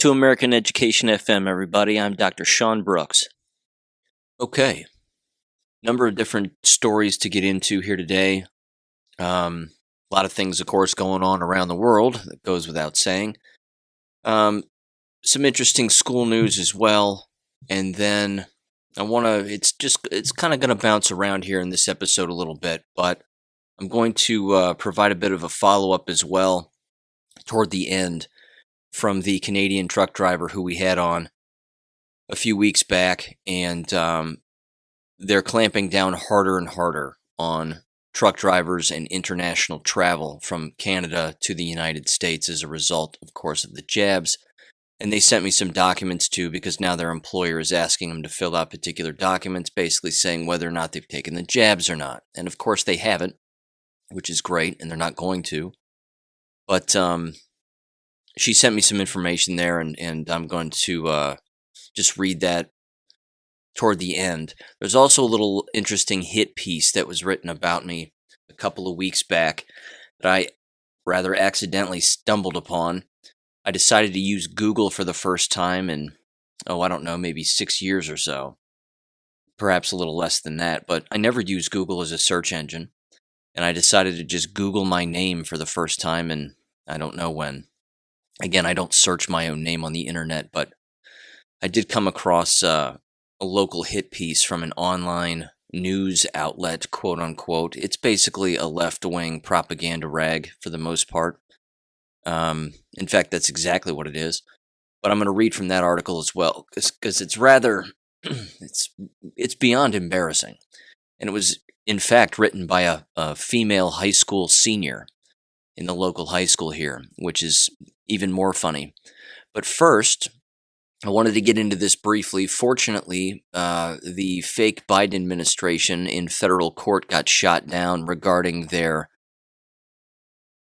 to American Education FM, everybody. I'm Dr. Sean Brooks. Okay, number of different stories to get into here today. A lot of things, of course, going on around the world. That goes without saying. Some interesting school news as well. And then it's kind of going to bounce around here in this episode a little bit, but I'm going to provide a bit of a follow-up as well toward the end from the Canadian truck driver who we had on a few weeks back, and they're clamping down harder and harder on truck drivers and international travel from Canada to the United States as a result, of course, of the jabs. And they sent me some documents too, because now their employer is asking them to fill out particular documents, basically saying whether or not they've taken the jabs or not. And of course they haven't, which is great, and they're not going to. But she sent me some information there, and I'm going to just read that toward the end. There's also a little interesting hit piece that was written about me a couple of weeks back that I rather accidentally stumbled upon. I decided to use Google for the first time in, I don't know, maybe 6 years or so. Perhaps a little less than that, but I never used Google as a search engine. And I decided to just Google my name for the first time, and I don't know when. Again, I don't search my own name on the internet, but I did come across a local hit piece from an online news outlet, quote unquote. It's basically a left-wing propaganda rag for the most part. In fact, that's exactly what it is. But I'm going to read from that article as well, because it's rather, it's beyond embarrassing. And it was, in fact, written by a female high school senior in the local high school here, which is even more funny. But first, I wanted to get into this briefly. Fortunately, the fake Biden administration in federal court got shot down regarding their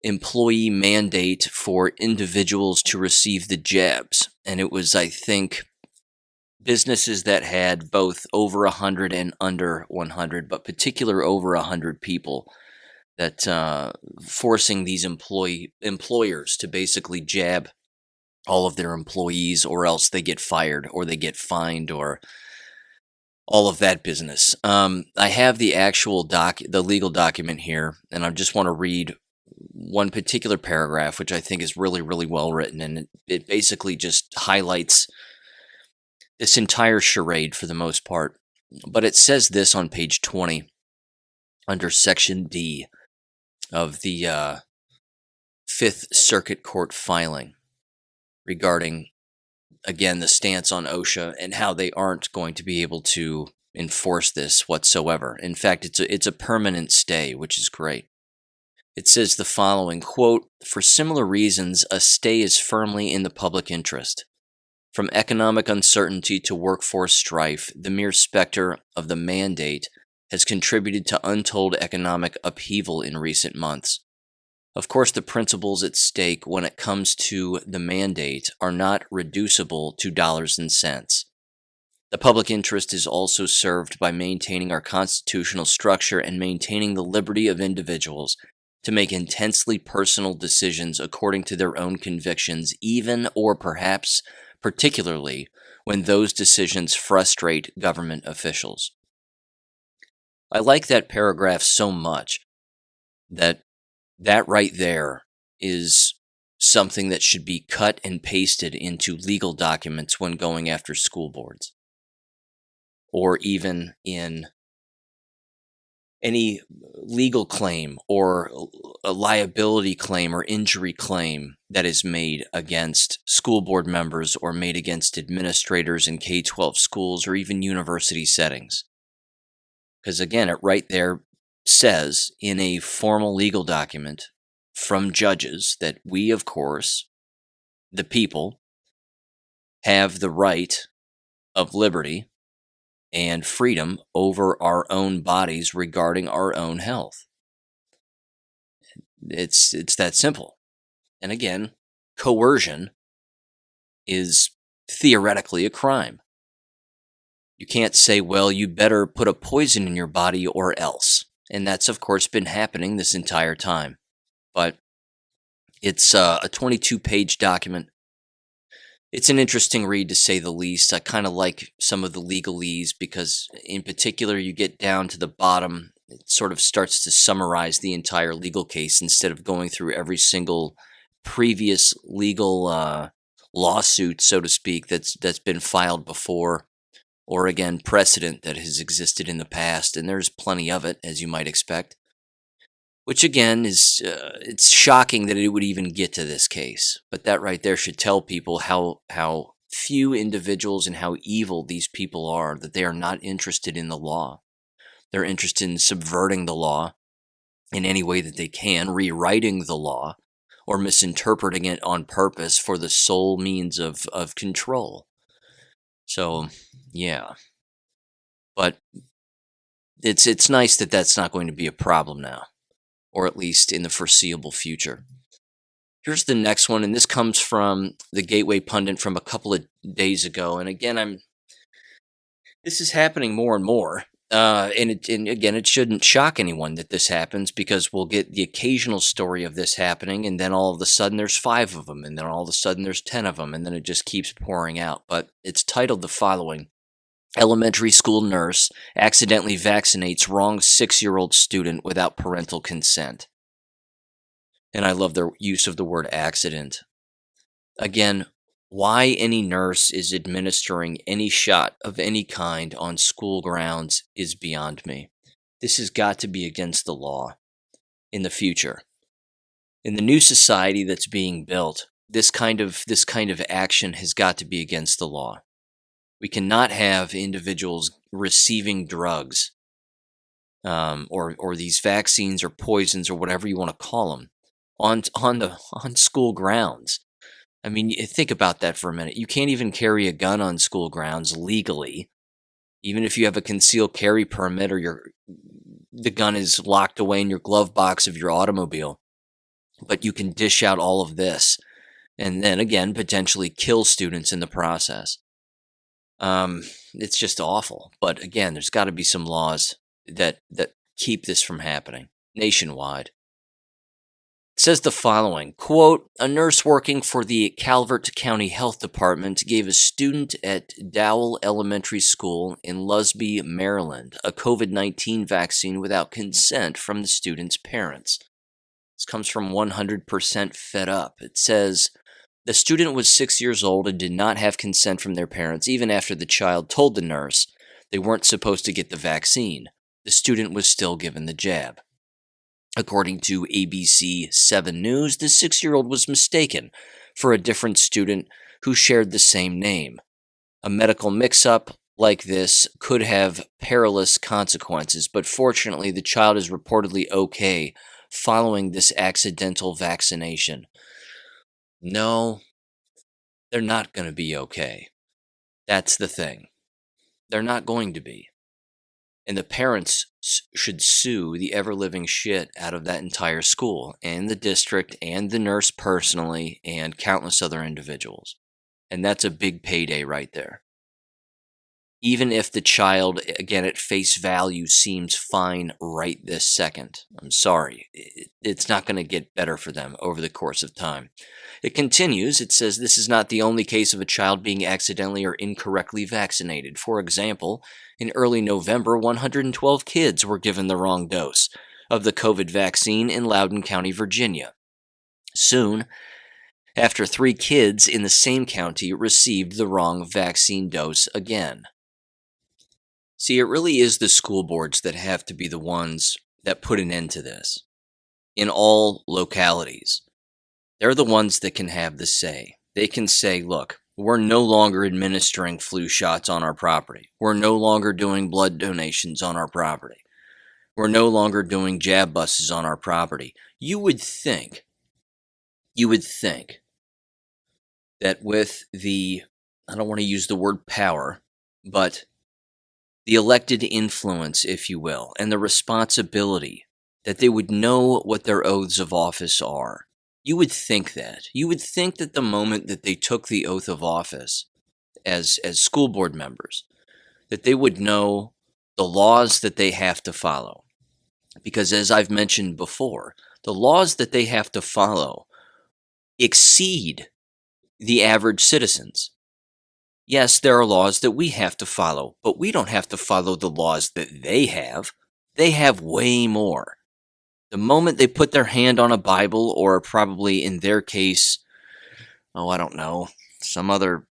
employee mandate for individuals to receive the jabs. And it was, I think, businesses that had both over 100 and under 100, but particular over 100 people, that forcing these employers to basically jab all of their employees, or else they get fired or they get fined, or all of that business. I have the actual the legal document here, and I just want to read one particular paragraph, which I think is really, really well written, and it basically just highlights this entire charade for the most part. But it says this on page 20, under Section D of the Fifth Circuit Court filing, regarding, again, the stance on OSHA and how they aren't going to be able to enforce this whatsoever. In fact, it's a permanent stay, which is great. It says the following, quote, "For similar reasons, a stay is firmly in the public interest. From economic uncertainty to workforce strife, the mere specter of the mandate has contributed to untold economic upheaval in recent months. Of course, the principles at stake when it comes to the mandate are not reducible to dollars and cents. The public interest is also served by maintaining our constitutional structure and maintaining the liberty of individuals to make intensely personal decisions according to their own convictions, even or perhaps particularly when those decisions frustrate government officials." I like that paragraph so much that right there is something that should be cut and pasted into legal documents when going after school boards, or even in any legal claim or a liability claim or injury claim that is made against school board members or made against administrators in K12 schools or even university settings. Because again, it right there says in a formal legal document from judges that we, of course, the people, have the right of liberty and freedom over our own bodies regarding our own health. It's that simple. And again, coercion is theoretically a crime. You can't say, well, you better put a poison in your body or else. And that's, of course, been happening this entire time. But it's a 22-page document. It's an interesting read to say the least. I kind of like some of the legalese because, in particular, you get down to the bottom. It sort of starts to summarize the entire legal case instead of going through every single previous legal lawsuit, so to speak, that's been filed before, or again, precedent that has existed in the past. And there's plenty of it, as you might expect. Which again is it's shocking that it would even get to this case. But that right there should tell people how few individuals and how evil these people are, that they are not interested in the law. They're interested in subverting the law in any way that they can, rewriting the law, or misinterpreting it on purpose for the sole means of control. So, yeah. But it's nice that that's not going to be a problem now, or at least in the foreseeable future. Here's the next one, and this comes from the Gateway Pundit from a couple of days ago. And again, this is happening more and more. And again, it shouldn't shock anyone that this happens, because we'll get the occasional story of this happening, and then all of a sudden there's 5 of them, and then all of a sudden there's 10 of them, and then it just keeps pouring out. But it's titled the following: Elementary school nurse accidentally vaccinates wrong 6-year-old student without parental consent. And I love their use of the word accident. Again, why any nurse is administering any shot of any kind on school grounds is beyond me. This has got to be against the law in the future. In the new society that's being built, this kind of action has got to be against the law. We cannot have individuals receiving drugs, or these vaccines or poisons or whatever you want to call them, on school grounds. I mean, think about that for a minute. You can't even carry a gun on school grounds legally, even if you have a concealed carry permit, or the gun is locked away in your glove box of your automobile. But you can dish out all of this, and then again potentially kill students in the process. It's just awful. But again, there's got to be some laws that keep this from happening nationwide. It says the following, quote, a nurse working for the Calvert County Health Department gave a student at Dowell Elementary School in Lusby, Maryland, a COVID-19 vaccine without consent from the student's parents. This comes from 100% Fed Up. It says, the student was 6 years old and did not have consent from their parents, even after the child told the nurse they weren't supposed to get the vaccine. The student was still given the jab. According to ABC 7 News, the 6-year-old was mistaken for a different student who shared the same name. A medical mix-up like this could have perilous consequences, but fortunately the child is reportedly okay following this accidental vaccination. No, they're not going to be okay. That's the thing. They're not going to be. And the parents should sue the ever-living shit out of that entire school, and the district, and the nurse personally, and countless other individuals. And that's a big payday right there. Even if the child, again, at face value seems fine right this second, I'm sorry, it's not going to get better for them over the course of time. It continues, it says, this is not the only case of a child being accidentally or incorrectly vaccinated. For example, in early November, 112 kids were given the wrong dose of the COVID vaccine in Loudoun County, Virginia. Soon after, 3 kids in the same county received the wrong vaccine dose again. See, it really is the school boards that have to be the ones that put an end to this in all localities. They're the ones that can have the say. They can say, look, we're no longer administering flu shots on our property. We're no longer doing blood donations on our property. We're no longer doing jab buses on our property. You would think that with the, I don't want to use the word power, but the elected influence, if you will, and the responsibility, that they would know what their oaths of office are. You would think that. You would think that the moment that they took the oath of office as school board members, that they would know the laws that they have to follow. Because as I've mentioned before, the laws that they have to follow exceed the average citizens. Yes, there are laws that we have to follow, but we don't have to follow the laws that they have. They have way more. The moment they put their hand on a Bible, or probably in their case, oh, I don't know, some other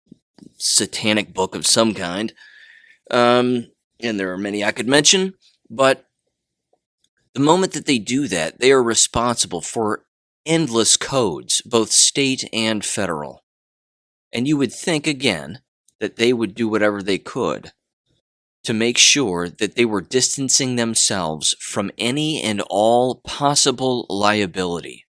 satanic book of some kind, and there are many I could mention, but the moment that they do that, they are responsible for endless codes, both state and federal. And you would think, again, that they would do whatever they could to make sure that they were distancing themselves from any and all possible liability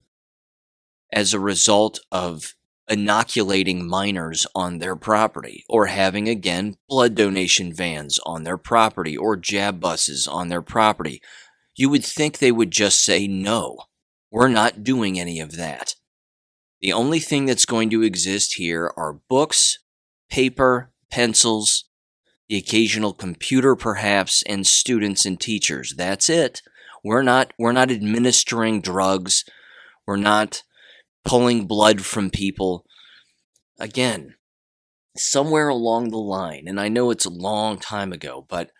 as a result of inoculating minors on their property, or having, again, blood donation vans on their property, or jab buses on their property. You would think they would just say, no, we're not doing any of that. The only thing that's going to exist here are books, paper, pencils, the occasional computer perhaps, and students and teachers. That's it. We're not administering drugs. We're not pulling blood from people. Again, somewhere along the line, and I know it's a long time ago, but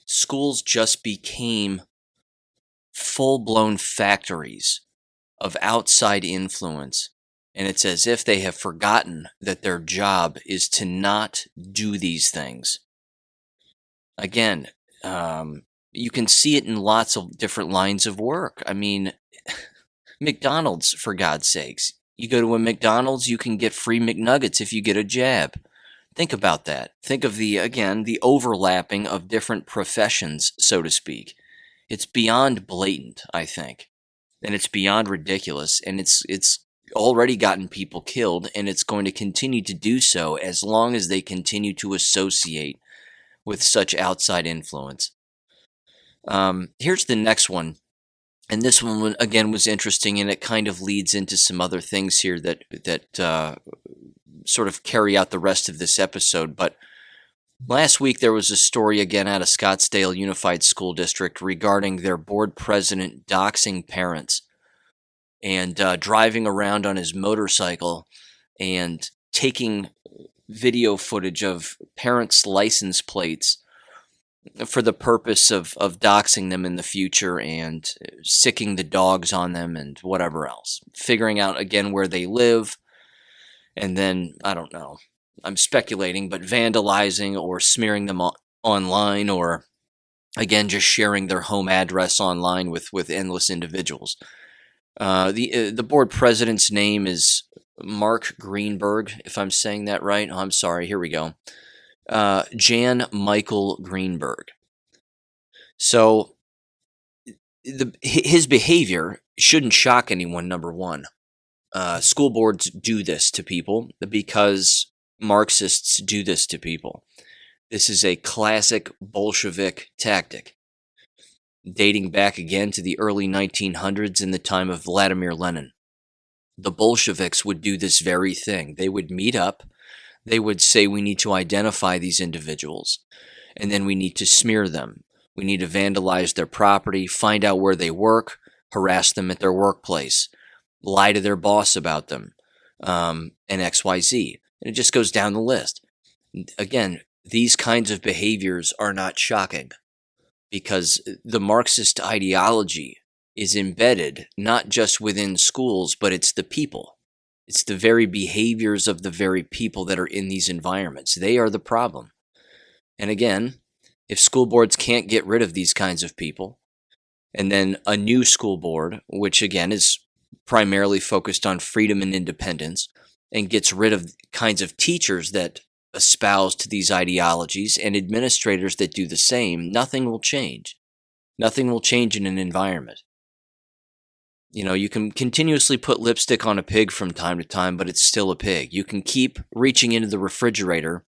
schools just became full-blown factories of outside influence. And it's as if they have forgotten that their job is to not do these things. Again, you can see it in lots of different lines of work. I mean, McDonald's, for God's sakes. You go to a McDonald's, you can get free McNuggets if you get a jab. Think about that. Think of the overlapping of different professions, so to speak. It's beyond blatant, I think. And it's beyond ridiculous. And it's already gotten people killed, and it's going to continue to do so as long as they continue to associate with such outside influence. Here's the next one. And this one, again, was interesting, and it kind of leads into some other things here that sort of carry out the rest of this episode. But last week, there was a story again out of Scottsdale Unified School District regarding their board president doxing parents and driving around on his motorcycle and taking video footage of parents' license plates for the purpose of doxing them in the future and sicking the dogs on them and whatever else. Figuring out, again, where they live, and then, I don't know, I'm speculating, but vandalizing or smearing them online, or, again, just sharing their home address online with endless individuals. The board president's name is Mark Greenberg, if I'm saying that right. Oh, I'm sorry, here we go. Jan Michael Greenberg. So his behavior shouldn't shock anyone, number one. School boards do this to people because Marxists do this to people. This is a classic Bolshevik tactic, dating back again to the early 1900s in the time of Vladimir Lenin. The Bolsheviks would do this very thing. They would meet up. They would say, we need to identify these individuals, and then we need to smear them. We need to vandalize their property, find out where they work, harass them at their workplace, lie to their boss about them, and XYZ. And it just goes down the list. Again, these kinds of behaviors are not shocking because the Marxist ideology is embedded not just within schools, but it's the people. It's the very behaviors of the very people that are in these environments. They are the problem. And again, if school boards can't get rid of these kinds of people, and then a new school board, which again is primarily focused on freedom and independence, and gets rid of kinds of teachers that espouse to these ideologies and administrators that do the same, nothing will change. Nothing will change in an environment. You know, you can continuously put lipstick on a pig from time to time, but it's still a pig. You can keep reaching into the refrigerator,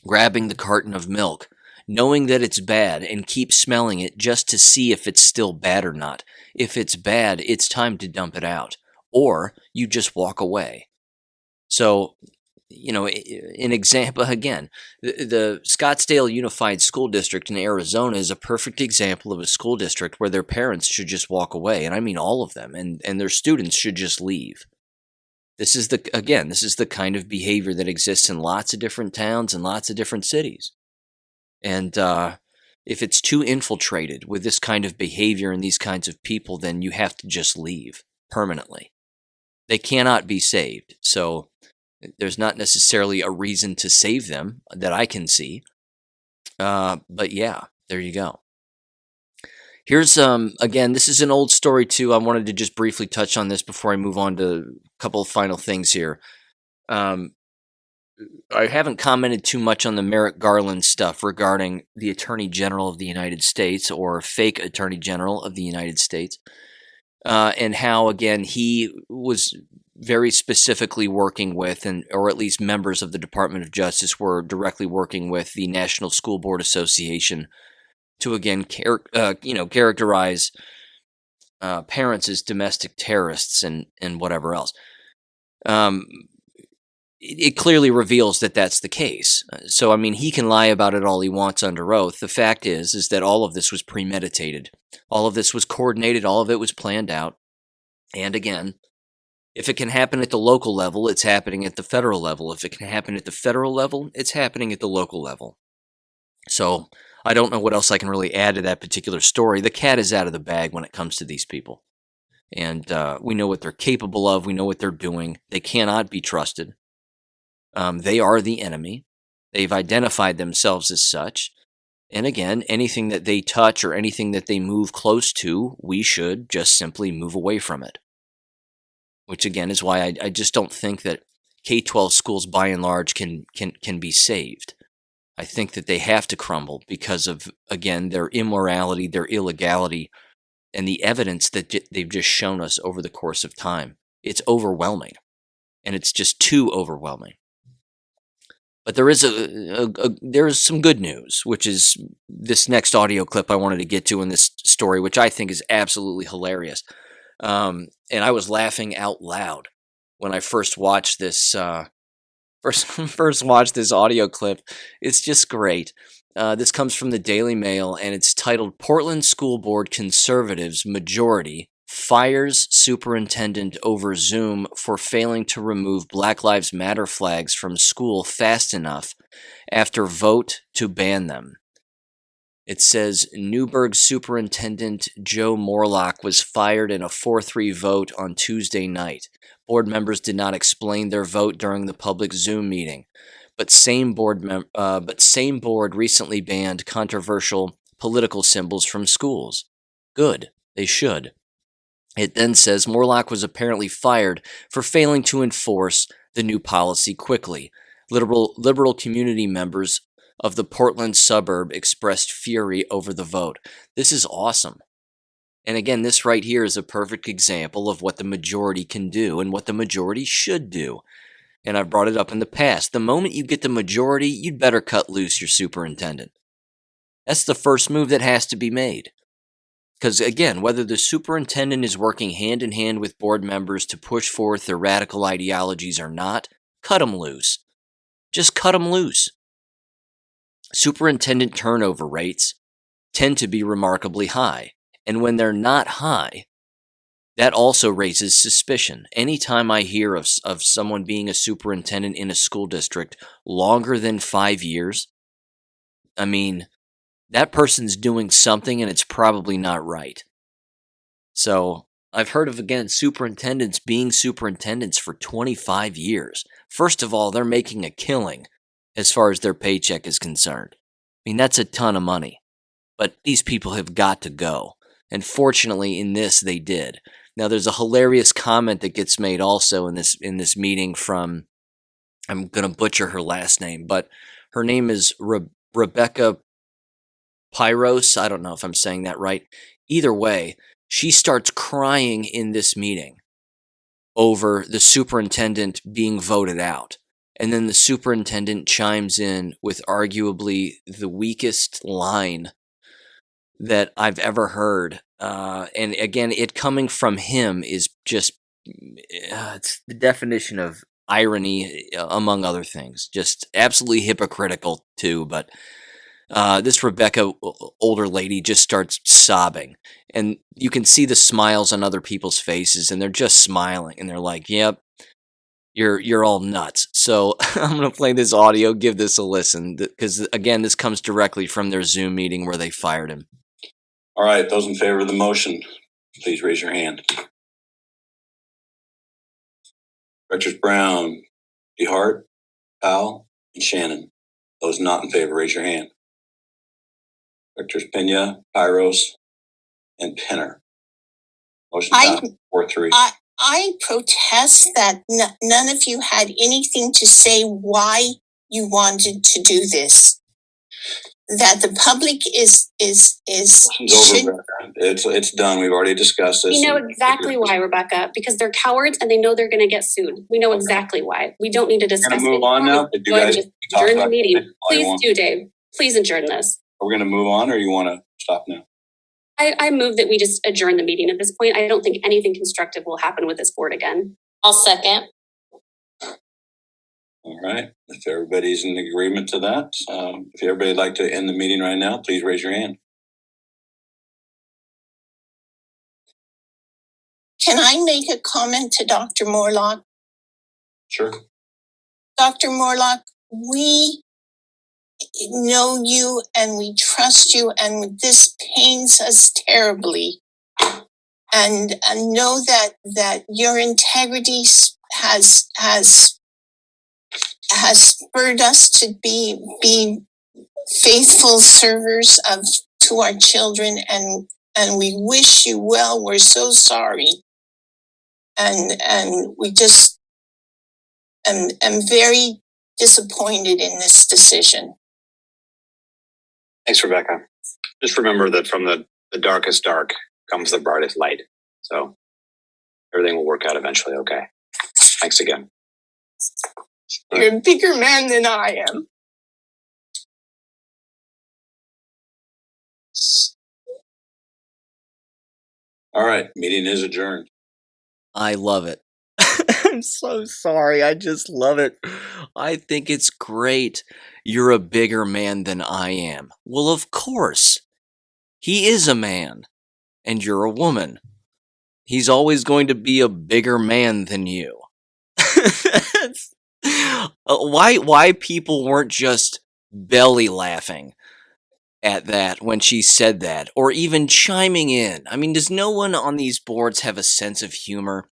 grabbing the carton of milk, knowing that it's bad, and keep smelling it just to see if it's still bad or not. If it's bad, it's time to dump it out. Or you just walk away. So, you know, an example, again, the Scottsdale Unified School District in Arizona is a perfect example of a school district where their parents should just walk away. And I mean all of them. And their students should just leave. This is the kind of behavior that exists in lots of different towns and lots of different cities. And if it's too infiltrated with this kind of behavior and these kinds of people, then you have to just leave permanently. They cannot be saved. So there's not necessarily a reason to save them that I can see. But yeah, there you go. Here's again, this is an old story too. I wanted to just briefly touch on this before I move on to a couple of final things here. I haven't commented too much on the Merrick Garland stuff regarding the Attorney General of the United States, or fake Attorney General of the United States, and how, again, he was very specifically working with, or at least members of the Department of Justice were directly working with the National School Board Association to, again, characterize parents as domestic terrorists and whatever else. It clearly reveals that that's the case. So, I mean, he can lie about it all he wants under oath. The fact is that all of this was premeditated. All of this was coordinated. All of it was planned out. And again, if it can happen at the local level, it's happening at the federal level. If it can happen at the federal level, it's happening at the local level. So, I don't know what else I can really add to that particular story. The cat is out of the bag when it comes to these people. And we know what they're capable of. We know what they're doing. They cannot be trusted. They are the enemy. They've identified themselves as such. And again, anything that they touch or anything that they move close to, we should just simply move away from it. Which again is why I just don't think that K12 schools by and large can be saved. I think that they have to crumble because of, again, their immorality, their illegality, and the evidence that they've just shown us over the course of time. It's overwhelming. And it's just too overwhelming. But there is there is some good news, which is this next audio clip I wanted to get to in this story, which I think is absolutely hilarious. And I was laughing out loud when I first watched this first watched this audio clip. It's just great. This comes from the Daily Mail, and it's titled "Portland School Board Conservatives Majority Fires Superintendent Over Zoom for Failing to Remove Black Lives Matter Flags from School Fast Enough After Vote to Ban Them." It says Newburgh Superintendent Joe Morlock was fired in a 4-3 vote on Tuesday night. Board members did not explain their vote during the public Zoom meeting, but same board recently banned controversial political symbols from schools. Good, they should. It then says Morlock was apparently fired for failing to enforce the new policy quickly. Liberal community members of the Portland suburb expressed fury over the vote. This is awesome. And again, this right here is a perfect example of what the majority can do and what the majority should do. And I've brought it up in the past. The moment you get the majority, you'd better cut loose your superintendent. That's the first move that has to be made. Because again, whether the superintendent is working hand in hand with board members to push forth their radical ideologies or not, cut them loose. Just cut them loose. Superintendent turnover rates tend to be remarkably high. And when they're not high, that also raises suspicion. Anytime I hear of someone being a superintendent in a school district longer than 5 years, I mean, that person's doing something and it's probably not right. So I've heard of, again, superintendents being superintendents for 25 years. First of all, they're making a killing as far as their paycheck is concerned. I mean, that's a ton of money. But these people have got to go. And fortunately, in this, they did. Now, there's a hilarious comment that gets made also in this meeting from, I'm going to butcher her last name, but her name is Rebecca Pyros. I don't know if I'm saying that right. Either way, she starts crying in this meeting over the superintendent being voted out. And then the superintendent chimes in with arguably the weakest line that I've ever heard. And again, it coming from him is just, it's the definition of irony, among other things. Just absolutely hypocritical too, but this Rebecca, older lady, just starts sobbing. And you can see the smiles on other people's faces, and they're just smiling. And they're like, yep, you're all nuts. So I'm going to play this audio. Give this a listen because, again, this comes directly from their Zoom meeting where they fired him. All right, those in favor of the motion, please raise your hand. Directors Brown, DeHart, Powell, and Shannon. Those not in favor, raise your hand. Directors Pena, Pyros, and Penner. Motion passed 4-3. I protest that none of you had anything to say why you wanted to do this. That the public is over. It's done. We've already discussed this. We know exactly why, Rebecca, because they're cowards and they know they're going to get sued. We know exactly why. We don't need to discuss it. Can I move on now? Go ahead and just adjourn the meeting. Please do, Dave. Please adjourn this. Are we going to move on, or you want to stop now? I move that we just adjourn the meeting at this point. I don't think anything constructive will happen with this board again. I'll second. All right. If everybody's in agreement to that, if everybody'd like to end the meeting right now, please raise your hand. Can I make a comment to Dr. Morlock? Sure. Dr. Morlock, we know you and we trust you, and this pains us terribly. And know that your integrity has spurred us to be faithful servers to our children, and we wish you well. We're so sorry, and we just am very disappointed in this decision. Thanks, Rebecca. Just remember that from the darkest dark comes the brightest light. So everything will work out eventually, okay? Thanks again. You're a bigger man than I am. All right, meeting is adjourned. I love it. I'm so sorry. I just love it. I think it's great. You're a bigger man than I am. Well, of course. He is a man, and you're a woman. He's always going to be a bigger man than you. Why people weren't just belly laughing at that when she said that, or even chiming in? I mean, does no one on these boards have a sense of humor?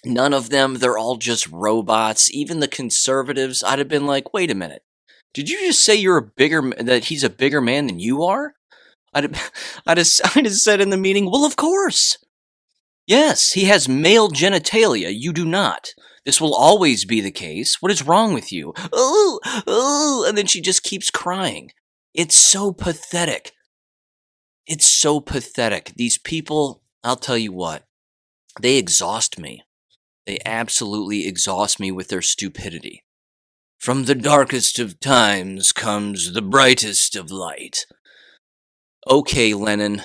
None of them. They're all just robots. Even the conservatives, I'd have been like, wait a minute. Did you just say that he's a bigger man than you are? I'd have said in the meeting, well, of course. Yes, he has male genitalia. You do not. This will always be the case. What is wrong with you? Oh, and then she just keeps crying. It's so pathetic. It's so pathetic. These people, I'll tell you what, they exhaust me. They absolutely exhaust me with their stupidity. From the darkest of times comes the brightest of light. Okay, Lenin,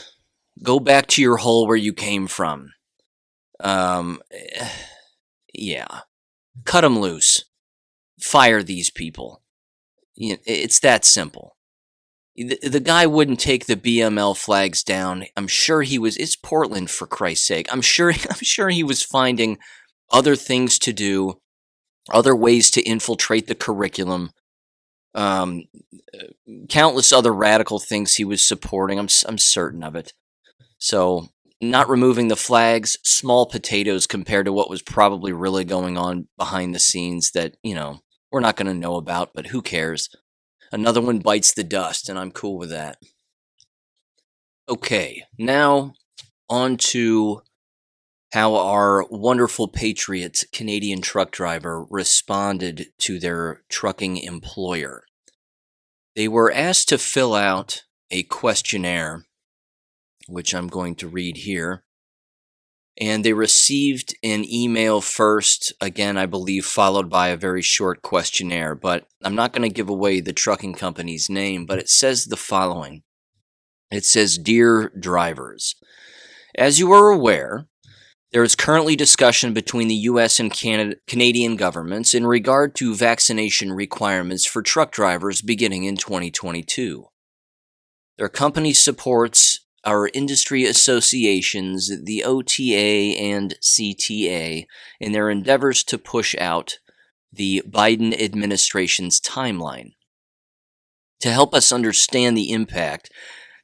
go back to your hole where you came from. Yeah. Cut them loose. Fire these people. It's that simple. The guy wouldn't take the BML flags down. I'm sure he was. It's Portland, for Christ's sake. I'm sure he was finding other things to do, other ways to infiltrate the curriculum. Countless other radical things he was supporting. I'm certain of it. So, not removing the flags, small potatoes compared to what was probably really going on behind the scenes that, we're not going to know about, but who cares? Another one bites the dust, and I'm cool with that. Okay, now on to how our wonderful patriots, Canadian truck driver, responded to their trucking employer. They were asked to fill out a questionnaire, which I'm going to read here. And they received an email first, again, I believe, followed by a very short questionnaire. But I'm not going to give away the trucking company's name, but it says the following. It says, "Dear drivers, as you are aware, there is currently discussion between the U.S. and Canadian governments in regard to vaccination requirements for truck drivers beginning in 2022. Their company supports our industry associations, the OTA and CTA, in their endeavors to push out the Biden administration's timeline. To help us understand the impact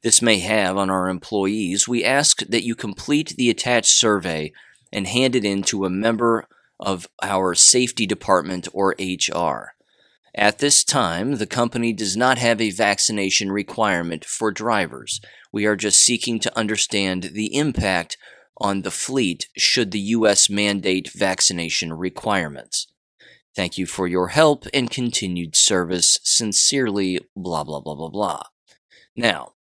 this may have on our employees, we ask that you complete the attached survey and hand it in to a member of our safety department or HR. At this time, the company does not have a vaccination requirement for drivers. We are just seeking to understand the impact on the fleet should the U.S. mandate vaccination requirements. Thank you for your help and continued service. Sincerely, blah, blah, blah, blah, blah. Now,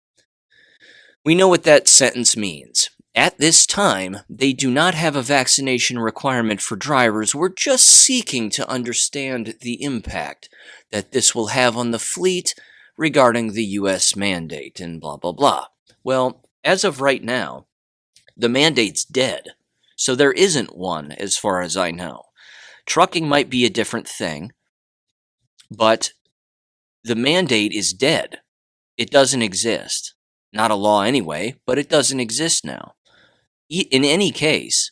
we know what that sentence means. At this time, they do not have a vaccination requirement for drivers. We're just seeking to understand the impact that this will have on the fleet regarding the U.S. mandate and blah, blah, blah. Well, as of right now, the mandate's dead, so there isn't one as far as I know. Trucking might be a different thing, but the mandate is dead. It doesn't exist. Not a law anyway, but it doesn't exist now. In any case,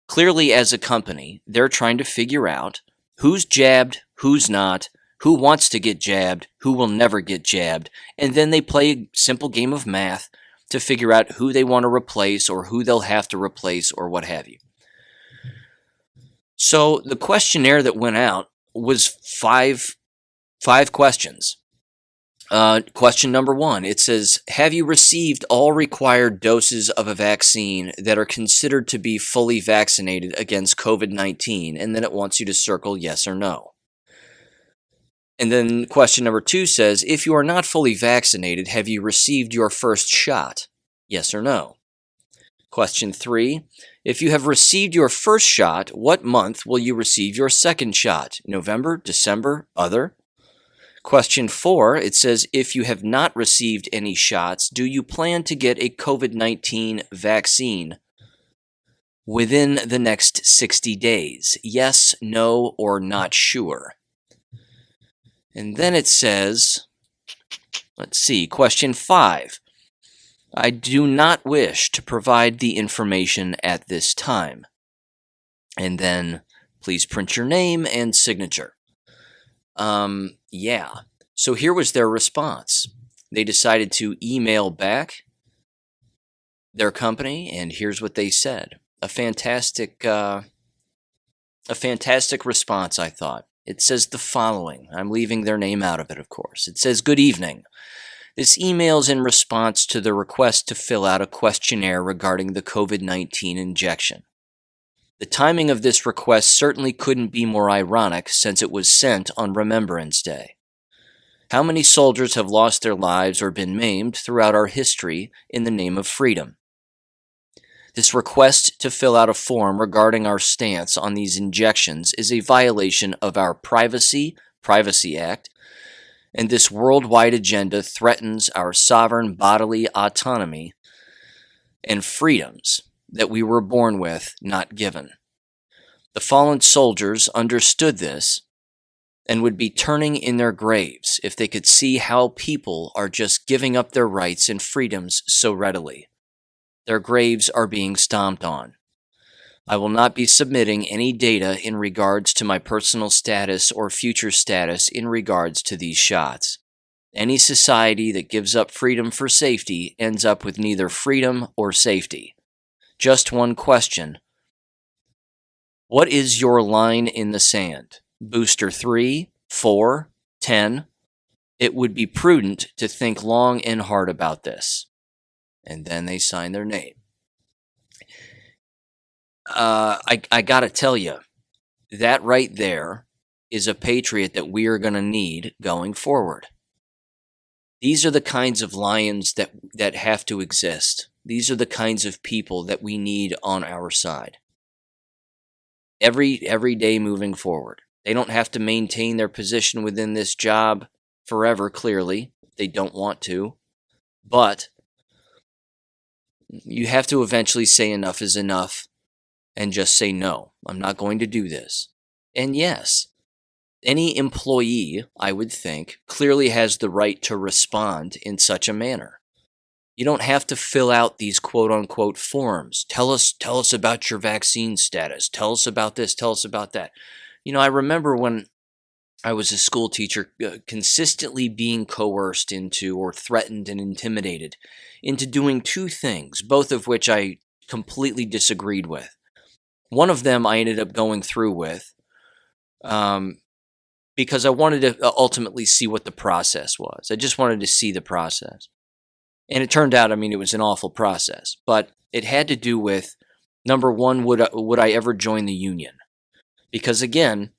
clearly as a company, they're trying to figure out who's jabbed, who's not, who wants to get jabbed, who will never get jabbed, and then they play a simple game of math to figure out who they want to replace or who they'll have to replace or what have you. So the questionnaire that went out was five questions. Question number 1, it says, have you received all required doses of a vaccine that are considered to be fully vaccinated against COVID-19? And then it wants you to circle yes or no. And then question number 2 says, if you are not fully vaccinated, have you received your first shot? Yes or no. Question 3, if you have received your first shot, what month will you receive your second shot? November, December, other? Question 4, it says, if you have not received any shots, do you plan to get a COVID-19 vaccine within the next 60 days? Yes, no, or not sure. And then it says, let's see, question 5. I do not wish to provide the information at this time. And then please print your name and signature. Yeah. So here was their response. They decided to email back their company, and here's what they said. A fantastic response, I thought. It says the following. I'm leaving their name out of it, of course. It says, good evening. This email is in response to the request to fill out a questionnaire regarding the COVID-19 injection. The timing of this request certainly couldn't be more ironic since it was sent on Remembrance Day. How many soldiers have lost their lives or been maimed throughout our history in the name of freedom? This request to fill out a form regarding our stance on these injections is a violation of our Privacy Act, and this worldwide agenda threatens our sovereign bodily autonomy and freedoms that we were born with, not given. The fallen soldiers understood this and would be turning in their graves if they could see how people are just giving up their rights and freedoms so readily. Their graves are being stomped on. I will not be submitting any data in regards to my personal status or future status in regards to these shots. Any society that gives up freedom for safety ends up with neither freedom or safety. Just one question. What is your line in the sand? Booster 3, 4, 10? It would be prudent to think long and hard about this. And then they sign their name. I gotta tell you, that right there is a patriot that we are going to need going forward. These are the kinds of lions that have to exist. These are the kinds of people that we need on our side. Every day moving forward. They don't have to maintain their position within this job forever, clearly. They don't want to. But you have to eventually say enough is enough and just say, no, I'm not going to do this. And yes, any employee, I would think, clearly has the right to respond in such a manner. You don't have to fill out these quote-unquote forms. Tell us about your vaccine status. Tell us about this. Tell us about that. I remember when I was a school teacher, consistently being coerced into or threatened and intimidated into doing two things, both of which I completely disagreed with. One of them I ended up going through with because I wanted to ultimately see what the process was. I just wanted to see the process. And it turned out, it was an awful process. But it had to do with, number one, would I ever join the union? Because again,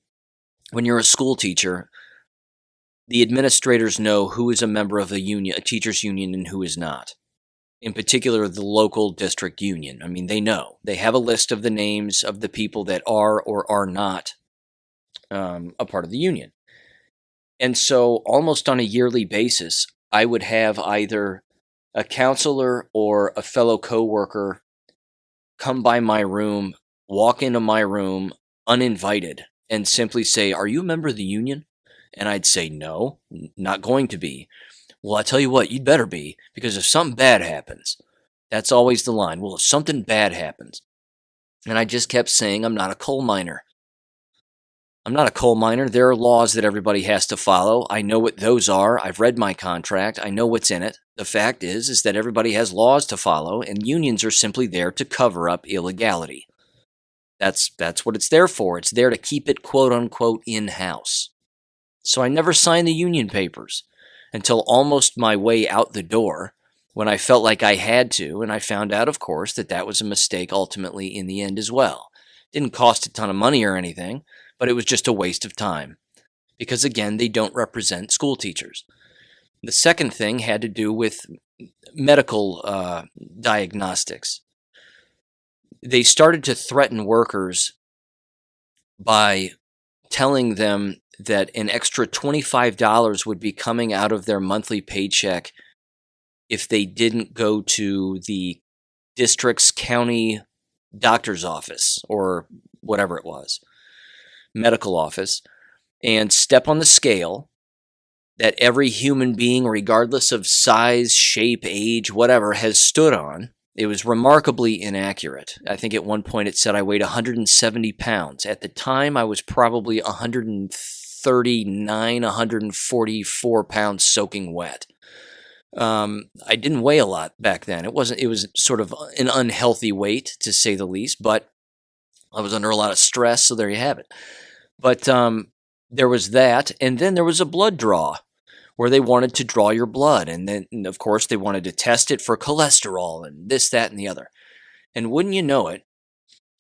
when you're a school teacher, the administrators know who is a member of a union, a teachers union, and who is not. In particular, the local district union. They know. They have a list of the names of the people that are or are not a part of the union. And so almost on a yearly basis, I would have either a counselor or a fellow coworker come by my room, walk into my room uninvited, and simply say, "Are you a member of the union?" And I'd say, "No, not going to be." "Well, I tell you what, you'd better be, because if something bad happens," that's always the line. "Well, if something bad happens." And I just kept saying, I'm not a coal miner. I'm not a coal miner. There are laws that everybody has to follow. I know what those are. I've read my contract. I know what's in it. The fact is that everybody has laws to follow, and unions are simply there to cover up illegality. That's what it's there for. It's there to keep it, quote unquote, in-house. So I never signed the union papers until almost my way out the door, when I felt like I had to, and I found out, of course, that was a mistake ultimately in the end as well. Didn't cost a ton of money or anything, but it was just a waste of time. Because again, they don't represent school teachers. The second thing had to do with medical diagnostics. They started to threaten workers by telling them that an extra $25 would be coming out of their monthly paycheck if they didn't go to the district's county doctor's office, or whatever it was, medical office, and step on the scale that every human being, regardless of size, shape, age, whatever, has stood on. It was remarkably inaccurate. I think at one point it said I weighed 170 pounds. At the time, I was probably 139, 144 pounds soaking wet. I didn't weigh a lot back then. It was sort of an unhealthy weight, to say the least, but I was under a lot of stress, so there you have it. But there was that, and then there was a blood draw, where they wanted to draw your blood, and then, of course, they wanted to test it for cholesterol, and this, that, and the other. And wouldn't you know it,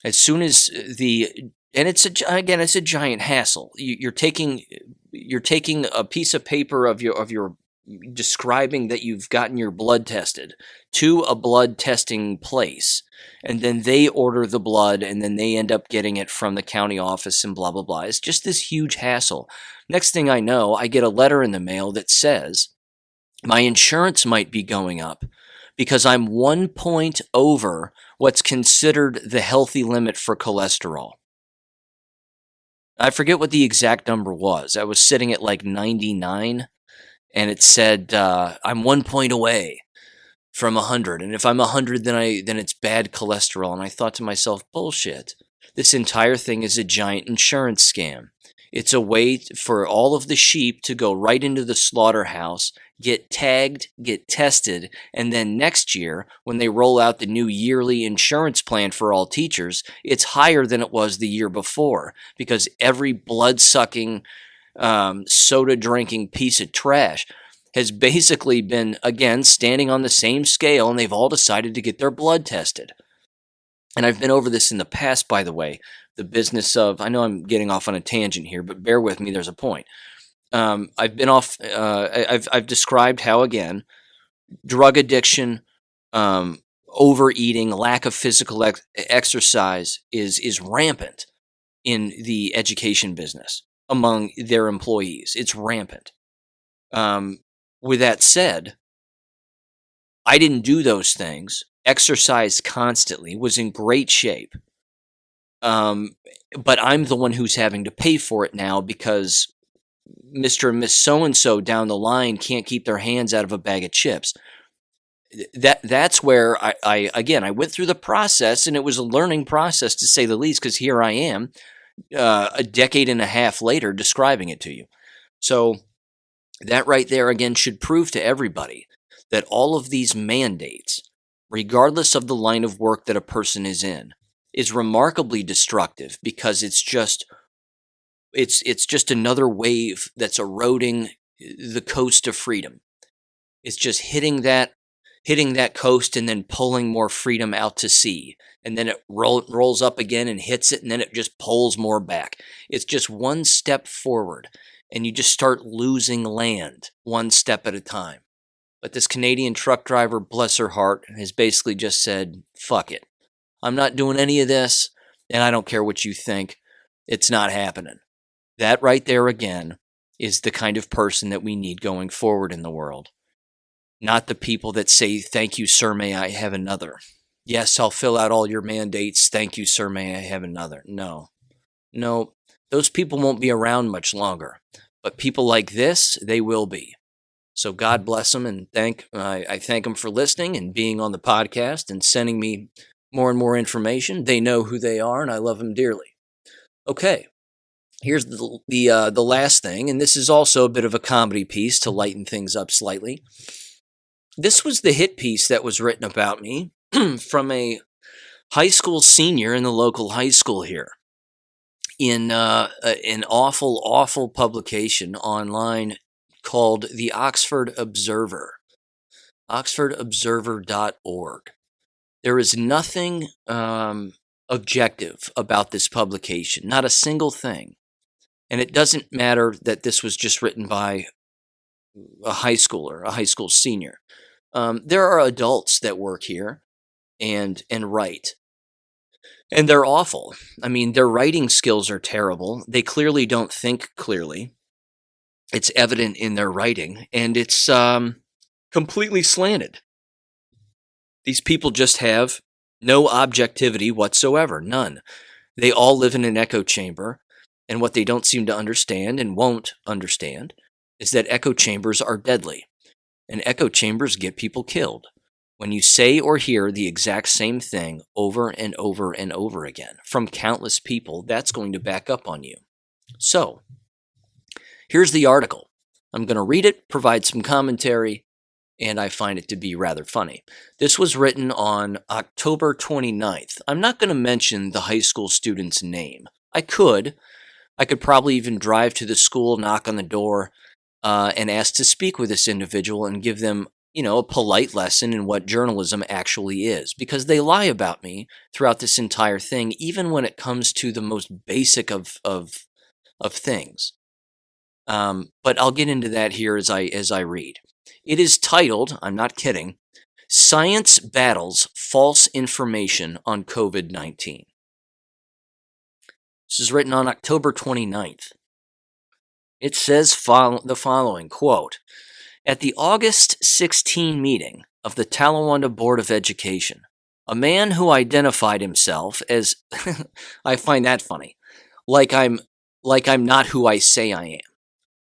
as soon as it's a giant hassle. You're taking a piece of paper of your describing that you've gotten your blood tested to a blood testing place, and then they order the blood, and then they end up getting it from the county office, and blah blah blah. It's just this huge hassle. Next thing I know, I get a letter in the mail that says my insurance might be going up because I'm 1 point over what's considered the healthy limit for cholesterol. I forget what the exact number was. I was sitting at like 99, and it said I'm 1 point away from 100, and if I'm 100, then it's bad cholesterol. And I thought to myself, bullshit. This entire thing is a giant insurance scam. It's a way for all of the sheep to go right into the slaughterhouse, get tagged, get tested, and then next year, when they roll out the new yearly insurance plan for all teachers, it's higher than it was the year before, because every blood-sucking, soda-drinking piece of trash has basically been, again, standing on the same scale, and they've all decided to get their blood tested. And I've been over this in the past, by the way, the business of, I know I'm getting off on a tangent here, but bear with me, there's a point. I've described how, again, drug addiction, overeating, lack of physical exercise is rampant in the education business among their employees. It's rampant. With that said, I didn't do those things, exercised constantly, was in great shape. But I'm the one who's having to pay for it now because Mr. and Miss So-and-so down the line can't keep their hands out of a bag of chips. That's where I went through the process, and it was a learning process, to say the least, because here I am a decade and a half later describing it to you. So that right there again should prove to everybody that all of these mandates, regardless of the line of work that a person is in, is remarkably destructive because it's just another wave that's eroding the coast of freedom. It's just hitting that coast and then pulling more freedom out to sea. And then it rolls up again and hits it, and then it just pulls more back. It's just one step forward, and you just start losing land one step at a time. But this Canadian truck driver, bless her heart, has basically just said, fuck it. I'm not doing any of this, and I don't care what you think. It's not happening. That right there again is the kind of person that we need going forward in the world. Not the people that say, thank you, sir, may I have another. Yes, I'll fill out all your mandates. Thank you, sir, may I have another. No, those people won't be around much longer. But people like this, they will be. So God bless them, and I thank them for listening and being on the podcast and sending me more and more information. They know who they are, and I love them dearly. Okay, here's the last thing, and this is also a bit of a comedy piece to lighten things up slightly. This was the hit piece that was written about me from a high school senior in the local high school here in an awful publication online called the Oxford Observer, oxfordobserver.org. There is nothing objective about this publication, not a single thing. And it doesn't matter that this was just written by a high schooler, a high school senior. There are adults that work here and write. And they're awful. I mean, their writing skills are terrible. They clearly don't think clearly. It's evident in their writing, and it's completely slanted. These people just have no objectivity whatsoever, none. They all live in an echo chamber, and what they don't seem to understand and won't understand is that echo chambers are deadly, and echo chambers get people killed. When you say or hear the exact same thing over and over and over again from countless people, that's going to back up on you. So, here's the article. I'm going to read it, provide some commentary, and I find it to be rather funny. This was written on October 29th. I'm not going to mention the high school student's name. I could probably even drive to the school, knock on the door, and ask to speak with this individual and give them, a polite lesson in what journalism actually is, because they lie about me throughout this entire thing, even when it comes to the most basic of things. But I'll get into that here as I read. It is titled, I'm not kidding, Science Battles False Information on COVID-19. This is written on October 29th. It says the following, quote, at the August 16 meeting of the Talawanda Board of Education, a man who identified himself as, I find that funny, like I'm not who I say I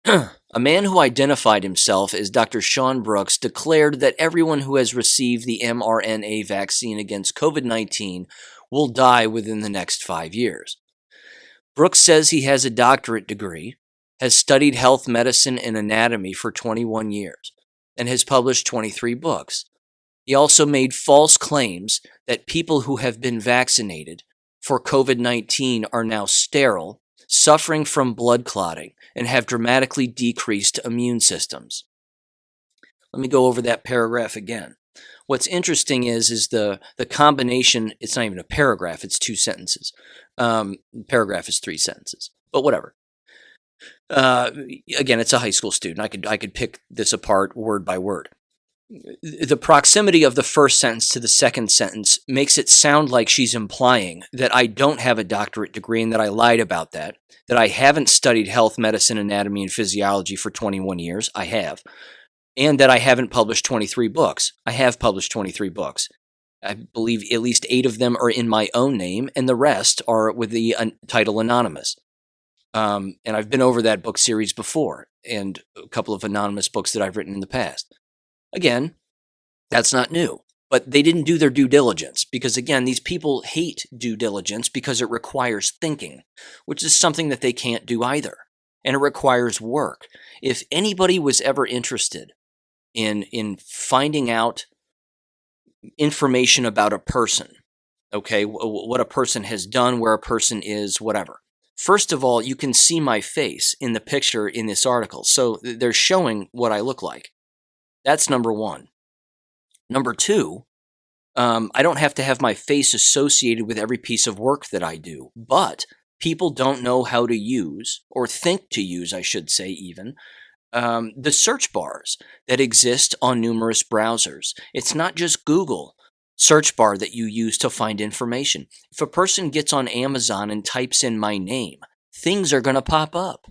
am. A man who identified himself as Dr. Sean Brooks declared that everyone who has received the mRNA vaccine against COVID-19 will die within the next 5 years. Brooks says he has a doctorate degree, has studied health medicine and anatomy for 21 years, and has published 23 books. He also made false claims that people who have been vaccinated for COVID-19 are now sterile, suffering from blood clotting, and have dramatically decreased immune systems. Let me go over that paragraph again. What's interesting is the combination, it's not even a paragraph, it's 2 sentences. Paragraph is 3 sentences, but whatever. Again, it's a high school student. I could pick this apart word by word. The proximity of the first sentence to the second sentence makes it sound like she's implying that I don't have a doctorate degree and that I lied about that I haven't studied health, medicine, anatomy, and physiology for 21 years. I have. And that I haven't published 23 books. I have published 23 books. I believe at least 8 of them are in my own name, and the rest are with the title anonymous. And I've been over that book series before, and a couple of anonymous books that I've written in the past. Again, that's not new. But they didn't do their due diligence because, again, these people hate due diligence because it requires thinking, which is something that they can't do either. And it requires work. If anybody was ever interested in finding out information about a person, okay, what a person has done, where a person is, whatever. First of all, you can see my face in the picture in this article. So they're showing what I look like. That's number one. Number two, I don't have to have my face associated with every piece of work that I do, but people don't know how to use, or think to use, I should say even, the search bars that exist on numerous browsers. It's not just Google search bar that you use to find information. If a person gets on Amazon and types in my name, things are going to pop up.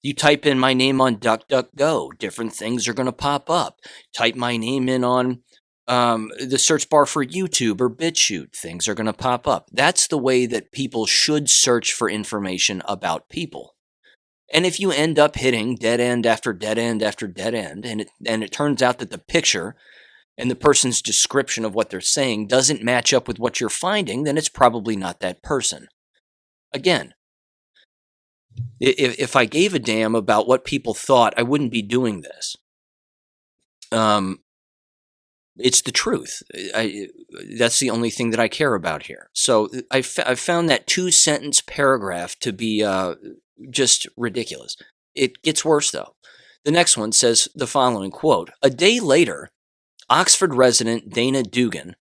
You type in my name on DuckDuckGo, different things are going to pop up. Type my name in on the search bar for YouTube or BitChute, things are going to pop up. That's the way that people should search for information about people. And if you end up hitting dead end after dead end after dead end, and it turns out that the picture and the person's description of what they're saying doesn't match up with what you're finding, then it's probably not that person. Again, if I gave a damn about what people thought, I wouldn't be doing this. It's the truth. That's the only thing that I care about here. So I found that 2-sentence paragraph to be just ridiculous. It gets worse, though. The next one says the following, quote, "A day later, Oxford resident Dana Dunnigan,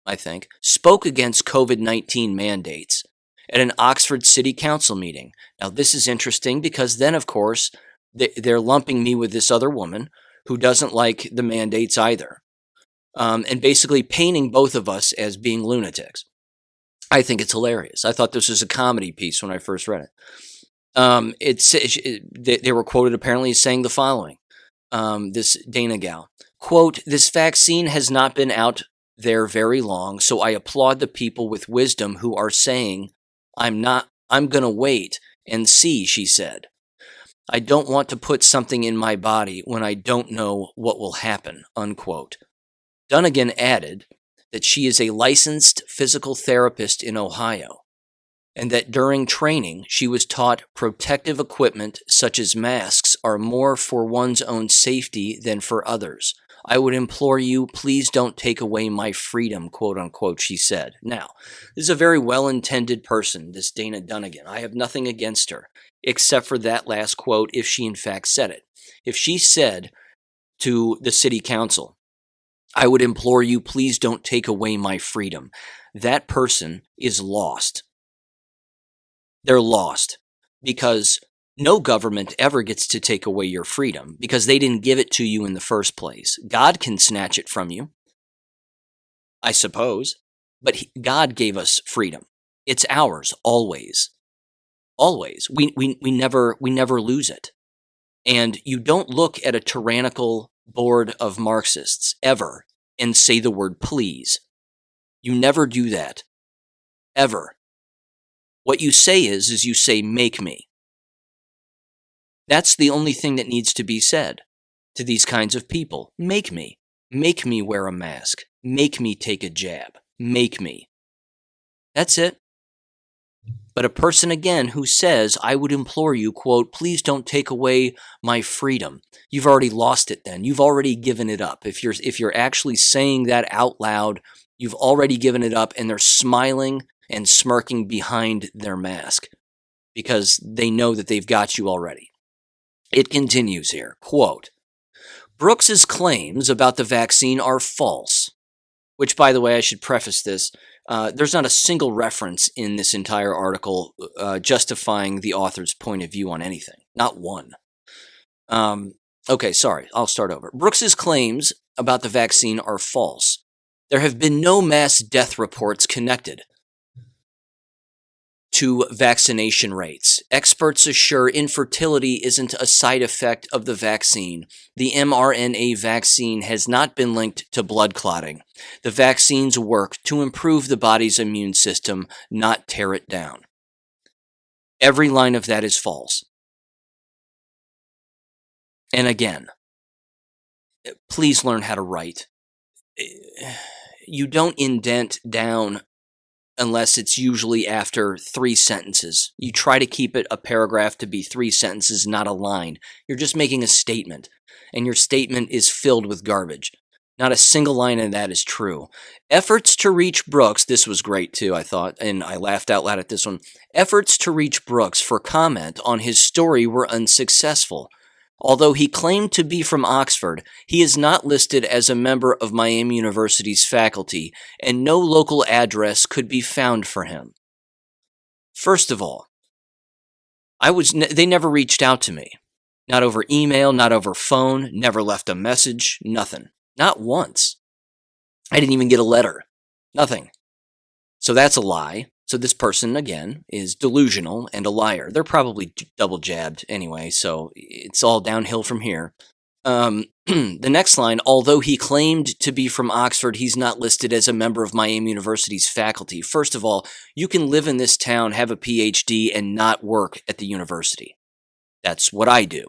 I think, spoke against COVID-19 mandates at an Oxford City Council meeting." Now, this is interesting because then, of course, they're lumping me with this other woman who doesn't like the mandates either, and basically painting both of us as being lunatics. I think it's hilarious. I thought this was a comedy piece when I first read it. They were quoted apparently as saying the following, this Dana gal, quote, "This vaccine has not been out there very long, so I applaud the people with wisdom who are saying, I'm going to wait and see," she said. "I don't want to put something in my body when I don't know what will happen," unquote. Dunnigan added that she is a licensed physical therapist in Ohio, and that during training she was taught protective equipment such as masks are more for one's own safety than for others. "I would implore you, please don't take away my freedom," quote unquote, she said. Now, this is a very well-intended person, this Dana Dunnigan. I have nothing against her, except for that last quote, if she in fact said it. If she said to the city council, "I would implore you, please don't take away my freedom," that person is lost. They're lost because no government ever gets to take away your freedom because they didn't give it to you in the first place. God can snatch it from you, I suppose, but God gave us freedom. It's ours always. Always. We never lose it. And you don't look at a tyrannical board of Marxists ever and say the word please. You never do that. Ever. What you say is you say, "Make me." That's the only thing that needs to be said to these kinds of people. Make me. Make me wear a mask. Make me take a jab. Make me. That's it. But a person, again, who says, "I would implore you, quote, please don't take away my freedom," you've already lost it then. You've already given it up. If you're actually saying that out loud, you've already given it up, and they're smiling and smirking behind their mask because they know that they've got you already. It continues here, quote, "Brooks's claims about the vaccine are false," which, by the way, I should preface this. There's not a single reference in this entire article justifying the author's point of view on anything. Not one. Okay, sorry. I'll start over. "Brooks's claims about the vaccine are false. There have been no mass death reports connected to vaccination rates. Experts assure infertility isn't a side effect of the vaccine. The mRNA vaccine has not been linked to blood clotting. The vaccines work to improve the body's immune system, not tear it down." Every line of that is false. And again, please learn how to write. you don't indent down unless it's usually after 3 sentences. You try to keep it a paragraph to be 3 sentences, not a line. You're just making a statement, and your statement is filled with garbage. Not a single line of that is true. Efforts to reach Brooks, this was great too, I thought, and I laughed out loud at this one. Efforts to reach Brooks for comment on his story were unsuccessful. Although he claimed to be from Oxford, he is not listed as a member of Miami University's faculty, and no local address could be found for him. First of all, they never reached out to me. Not over email, not over phone, never left a message, nothing. Not once. I didn't even get a letter. Nothing. So that's a lie. So this person, again, is delusional and a liar. They're probably double jabbed anyway, so it's all downhill from here. The next line, although he claimed to be from Oxford, he's not listed as a member of Miami University's faculty. First of all, you can live in this town, have a PhD, and not work at the university. That's what I do.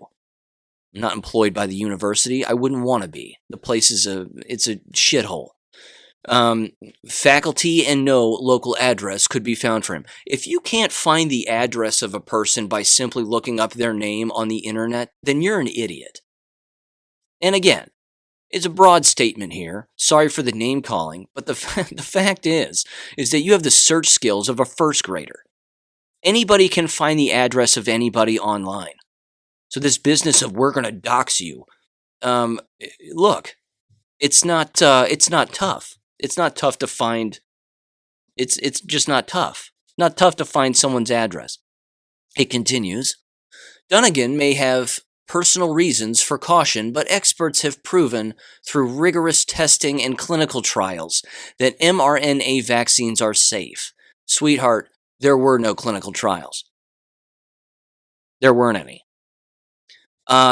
I'm not employed by the university. I wouldn't want to be. The place is it's a shithole. Faculty and no local address could be found for him. If you can't find the address of a person by simply looking up their name on the internet, then you're an idiot. And again, it's a broad statement here. Sorry for the name calling, but the fact is that you have the search skills of a first grader. Anybody can find the address of anybody online. So this business of we're going to dox you, look, it's not tough. It's not tough to find. It's just not tough. Not tough to find someone's address. It continues. Dunnigan may have personal reasons for caution, but experts have proven through rigorous testing and clinical trials that mRNA vaccines are safe. Sweetheart, there were no clinical trials. There weren't any.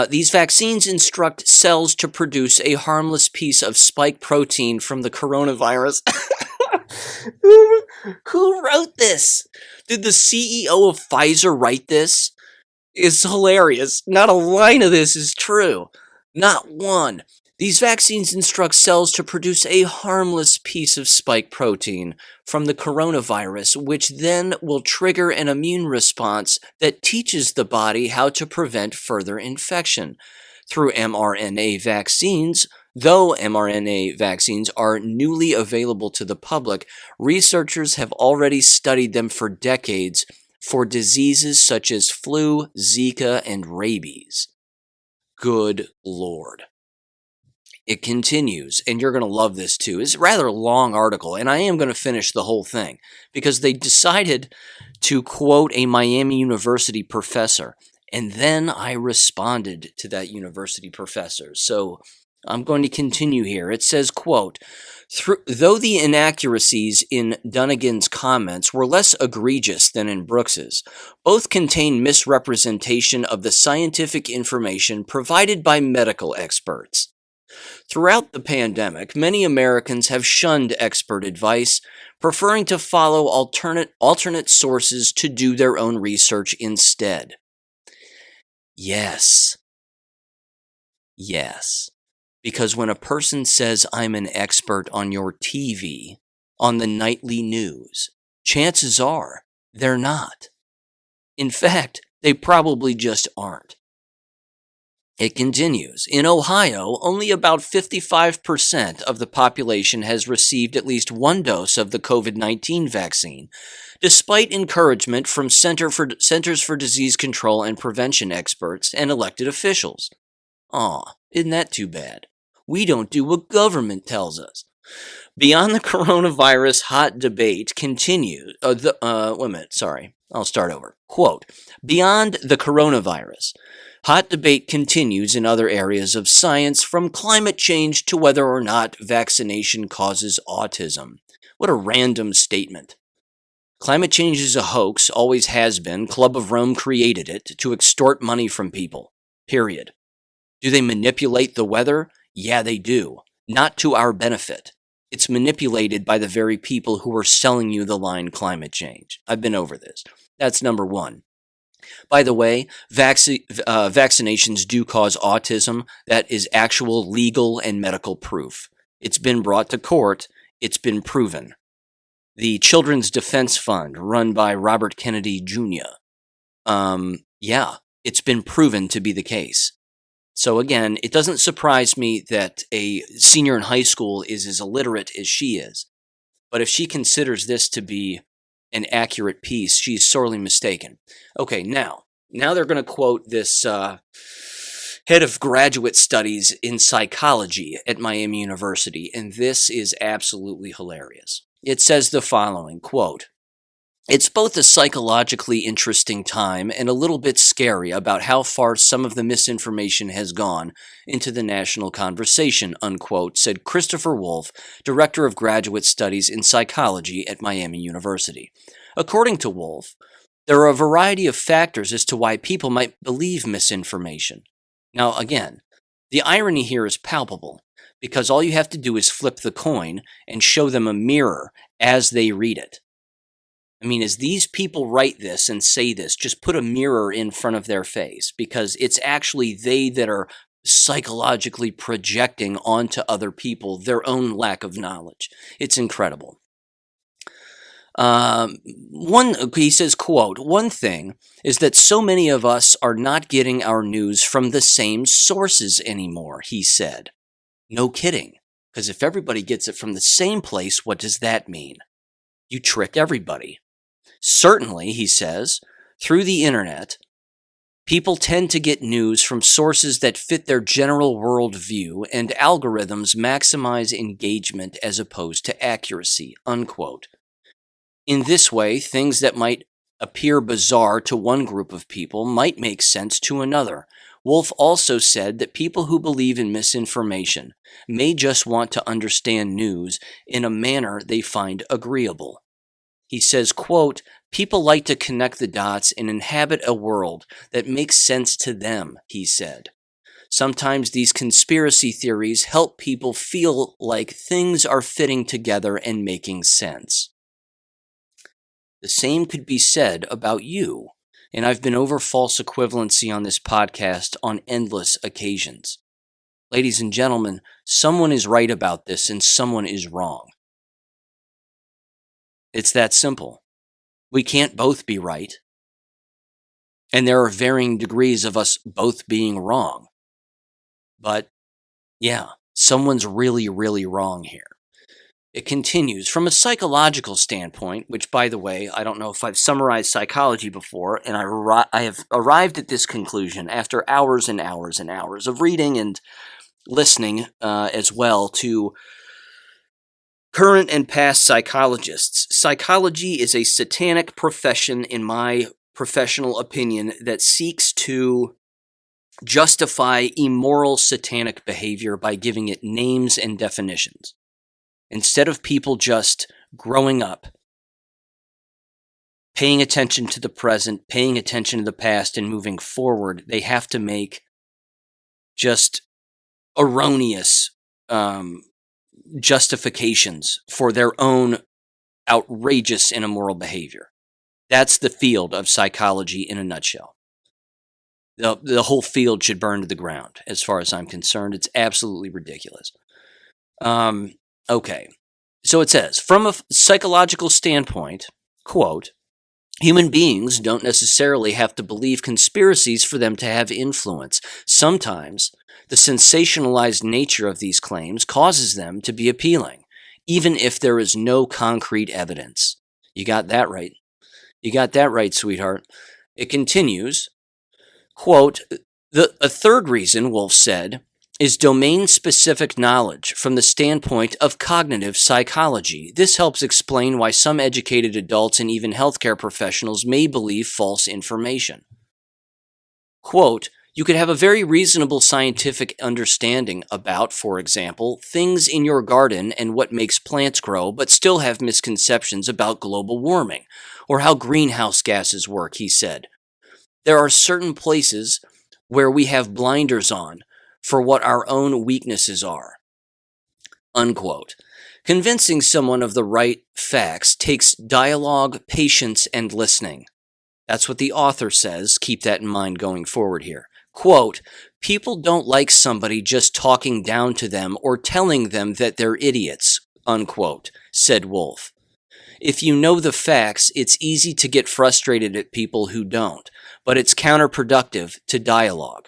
These vaccines instruct cells to produce a harmless piece of spike protein from the coronavirus. Who wrote this? Did the CEO of Pfizer write this? It's hilarious. Not a line of this is true. Not one. These vaccines instruct cells to produce a harmless piece of spike protein from the coronavirus, which then will trigger an immune response that teaches the body how to prevent further infection. Through mRNA vaccines, though mRNA vaccines are newly available to the public, researchers have already studied them for decades for diseases such as flu, Zika, and rabies. Good Lord. It continues, and you're going to love this too. It's a rather long article, and I am going to finish the whole thing because they decided to quote a Miami University professor, and then I responded to that university professor. So I'm going to continue here. It says, quote, though the inaccuracies in Dunnigan's comments were less egregious than in Brooks's, both contain misrepresentation of the scientific information provided by medical experts. Throughout the pandemic, many Americans have shunned expert advice, preferring to follow alternate sources to do their own research instead. Yes. Because when a person says, I'm an expert on your TV, on the nightly news, chances are they're not. In fact, they probably just aren't. It continues. In Ohio, only about 55% of the population has received at least one dose of the COVID-19 vaccine, despite encouragement from Centers for Disease Control and Prevention experts and elected officials. Aw, isn't that too bad? We don't do what government tells us. Beyond the coronavirus hot debate continues. I'll start over. Quote, beyond the coronavirus, hot debate continues in other areas of science, from climate change to whether or not vaccination causes autism. What a random statement. Climate change is a hoax, always has been. Club of Rome created it to extort money from people. Period. Do they manipulate the weather? Yeah, they do. Not to our benefit. It's manipulated by the very people who are selling you the line climate change. I've been over this. That's number one. By the way, vaccinations do cause autism. That is actual legal and medical proof. It's been brought to court. It's been proven. The Children's Defense Fund, run by Robert Kennedy Jr., yeah, it's been proven to be the case. So again, it doesn't surprise me that a senior in high school is as illiterate as she is. But if she considers this to be an accurate piece, she's sorely mistaken. Okay, now they're going to quote this head of graduate studies in psychology at Miami University, and this is absolutely hilarious. It says the following, quote, "It's both a psychologically interesting time and a little bit scary about how far some of the misinformation has gone into the national conversation," unquote, said Christopher Wolf, Director of Graduate Studies in Psychology at Miami University. According to Wolf, there are a variety of factors as to why people might believe misinformation. Now, again, the irony here is palpable, because all you have to do is flip the coin and show them a mirror as they read it. I mean, as these people write this and say this, just put a mirror in front of their face, because it's actually they that are psychologically projecting onto other people their own lack of knowledge. It's incredible. He says, quote, "One thing is that so many of us are not getting our news from the same sources anymore," he said. No kidding, because if everybody gets it from the same place, what does that mean? You trick everybody. Certainly, he says, through the internet, people tend to get news from sources that fit their general worldview, and algorithms maximize engagement as opposed to accuracy, unquote. In this way, things that might appear bizarre to one group of people might make sense to another. Wolf also said that people who believe in misinformation may just want to understand news in a manner they find agreeable. He says, quote, "People like to connect the dots and inhabit a world that makes sense to them," he said. "Sometimes these conspiracy theories help people feel like things are fitting together and making sense." The same could be said about you, and I've been over false equivalency on this podcast on endless occasions. Ladies and gentlemen, someone is right about this and someone is wrong. It's that simple. We can't both be right. And there are varying degrees of us both being wrong. But, yeah, someone's really, really wrong here. It continues, from a psychological standpoint, which, by the way, I don't know if I've summarized psychology before, and I have arrived at this conclusion after hours and hours and hours of reading and listening as well to current and past psychologists. Psychology is a satanic profession, in my professional opinion, that seeks to justify immoral satanic behavior by giving it names and definitions. Instead of people just growing up, paying attention to the present, paying attention to the past, and moving forward, they have to make just erroneous justifications for their own outrageous and immoral behavior. That's the field of psychology in a nutshell. The whole field should burn to the ground, as far as I'm concerned. It's absolutely ridiculous. Okay, so it says, from a psychological standpoint, quote, "Human beings don't necessarily have to believe conspiracies for them to have influence. Sometimes the sensationalized nature of these claims causes them to be appealing, even if there is no concrete evidence." You got that right. You got that right, sweetheart. It continues, quote, A third reason," Wolf said, "is domain-specific knowledge from the standpoint of cognitive psychology. This helps explain why some educated adults and even healthcare professionals may believe false information." Quote, "You could have a very reasonable scientific understanding about, for example, things in your garden and what makes plants grow, but still have misconceptions about global warming or how greenhouse gases work," he said. "There are certain places where we have blinders on for what our own weaknesses are," unquote. Convincing someone of the right facts takes dialogue, patience, and listening. That's what the author says. Keep that in mind going forward here. Quote, people don't like somebody just talking down to them or telling them that they're idiots, unquote, said Wolf. If you know the facts, it's easy to get frustrated at people who don't, but it's counterproductive to dialogue.